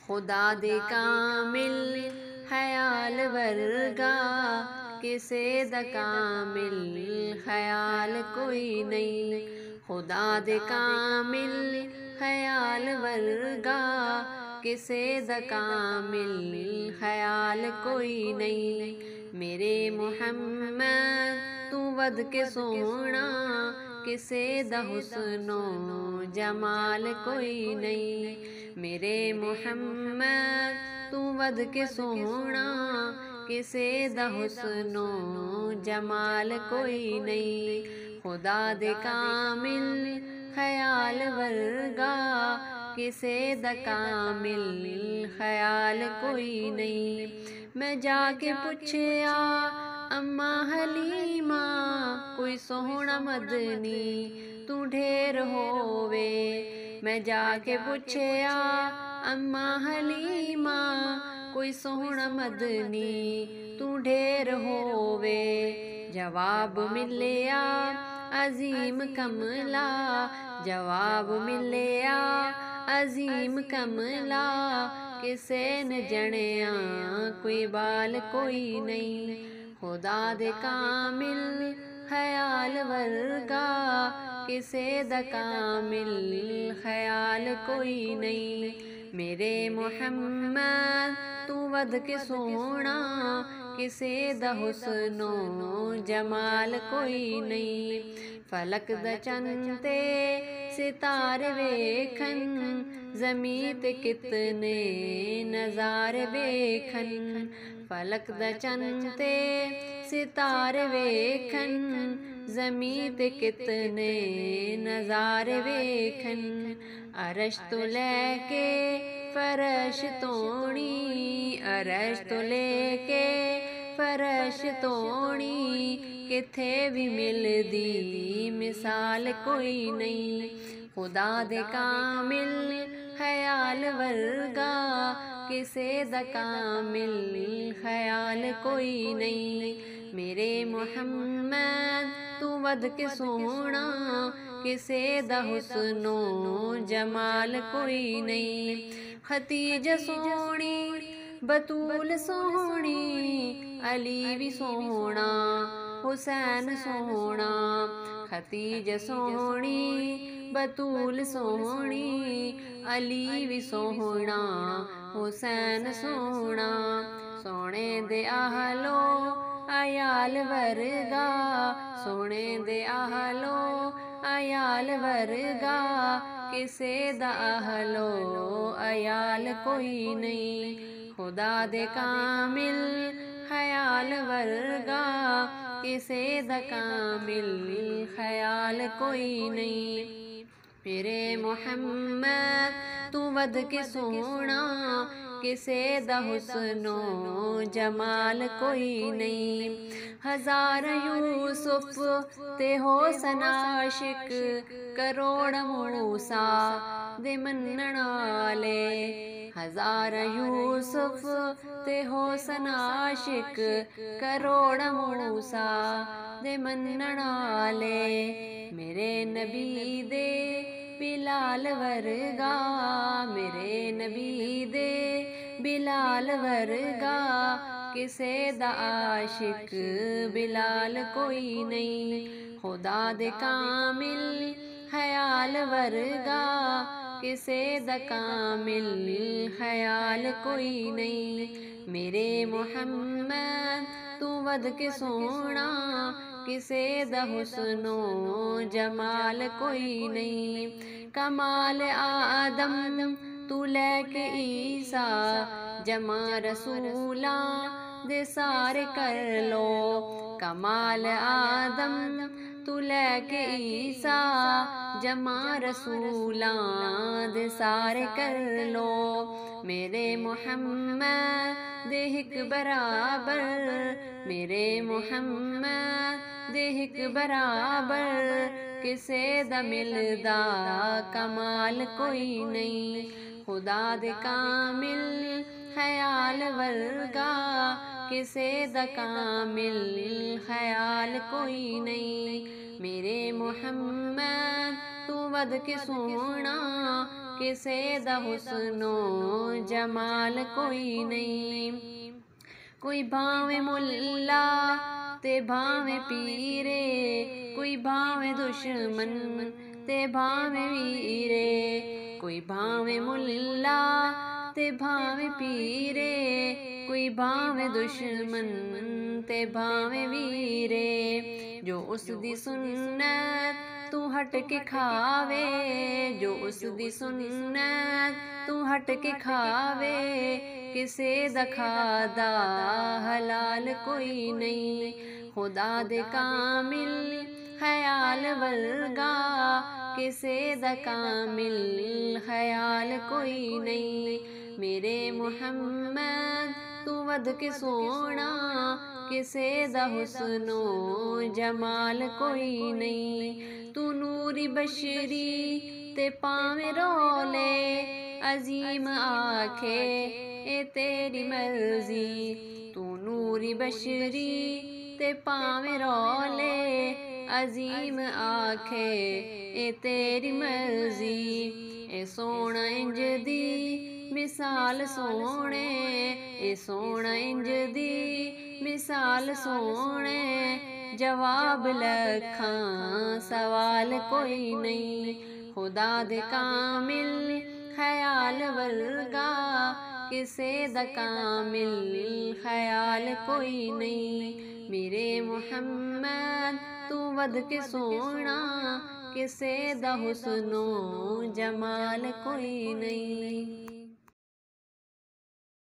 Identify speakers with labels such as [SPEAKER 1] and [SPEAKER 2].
[SPEAKER 1] खुदा दे कामिल ख्याल वर्गा, किसे द कामिल ख्याल कोई नहीं। खुदा दे कामिल ख्याल वर्गा, किसे द कामिल ख्याल कोई नहीं। मेरे मुहम्मद तू वद के सोना, किसे द हुस्नो जमाल कोई नहीं। मेरे मुहम्मद तू वद के सोना, किसे द हुस्नो जमाल कोई नहीं। खुदा दे कामिल ख्याल वर्गा, किसे द कामिल ख्याल कोई नहीं। मैं जाके पुछया अम्मा हलीमा, कोई सोहना मदनी तू ढेर होवे। मैं जाके पुछया अम्मा हलीमा, कोई सोहना मदनी तू ढेर होवे। जवाब मिलया अजीम कमला, जवाब मिलया अजीम कमला, किसे न जणया कोई बाल कोई नहीं। खुदा दे कामिल ख्याल वर्गा, किसे द कामिल ख्याल कोई नहीं। मेरे मुहम्मद तू वद के सोना, किसे द हुस्नो जमाल कोई नहीं। फलक द चंते सितारे वेखन, ज़मीं ते कितने नज़ारे वेखन। फलक द चंते सितारे वेखन, ज़मीं ते कितने नज़ारे वेखन। अरश तो लेके फरश तोड़ी, अरश तो लेके फरश तोड़ी, किथे भी मिलदी मिसाल कोई नहीं। खुदा दे कामिल ख्याल वर्गा, किसे द कामिल ख्याल कोई नहीं। मेरे मुहम्मद तू वद के सोना, किसे द हुस्नो जमाल कोई नहीं। खतीजा सोहनी बतूल सोहनी, अली भी सोहना हुसैन सोहना। खतीजा सोहनी बतूल सोहनी, अली भी सोहना हुसैन सोहना। सोने दे आहलो अयाल वर्गा, सोने दे आहलो अयाल वर्गा, किसे द आहलो अयाल कोई नहीं। खुदा दे कामिल ख्याल वर्गा, किसे द कामिल ख्याल कोई नहीं। मेरे मुहम्मद तू वद के सोना, किसे द हुस्नो जमाल कोई नहीं। हजार यूसुफ ते हो सनाशिक, करोड़ मूसा दे मनण आले। हजार यूसुफ ते हो सनाशिक, करोड़ मूसा दे मनण आले। मेरे नबी दे बिलाल वर्गा, मेरे नबी दे बिलाल वर्गा, किसे द आशिक बिलाल कोई नहीं। खुदा दे कामिल ख्याल वर्गा, किसे द कामिल ख्याल कोई नहीं। मेरे मुहम्मद तू वद के सोना, किसे द हुस्नो जमाल कोई नहीं। कमाल आदम तू लेके ईसा, जमा रसूला दे सारे कर लो। कमाल आदम तू लेके ईसा, जमा रसूला दे सारे कर लो। मेरे मुहम्मद दे हिक बराबर, मेरे मुहम्मद दे हिक बराबर, किसे द मिलदा कमाल कोई नहीं। खुदा दे कामिल ख्याल वर्गा, किसे द कामिल ख्याल कोई नहीं। मेरे मुहम्मद तू वद के सोना, किसे दा हुस्नो जमाल कोई नहीं। कोई भावे मुल्ला ते भावे पीरे, कोई भावे दुश्मन ते भावे वीरे। कोई भावे मुल्ला ते भावे पीरे, कोई भावे दुश्मन ते भावे वीरे। जो उस दी सुन्नत तू हट के खावे, जो उस दी सुन्नत तू हट के खावे, किसे दा खादा हलाल कोई नहीं। खुदा दे कामिल ख्याल वर्गा, किसे दा कामिल ख्याल कोई नहीं। मेरे मुहम्मद तू वध के सोना, किसे दा हुस्नो जमाल कोई नहीं। तू नूरी बशरी ते पावे रोले, अजीम आखे ए तेरी मर्जी। तू नूरी बशरी ते पावे रोले, अजीम आखे ए तेरी मर्जी। ए सोना इंज दी मिसाल सोने, ए सोना इंज दी मिसाल सोने। जवाब लखां सवाल कोई नहीं। खुदा दे कामिल ख्याल वर्गा, किसे दा कामिल ख्याल कोई नहीं। मेरे मुहम्मद तू वध के सोना, किसे दा हुस्नो जमाल कोई नहीं।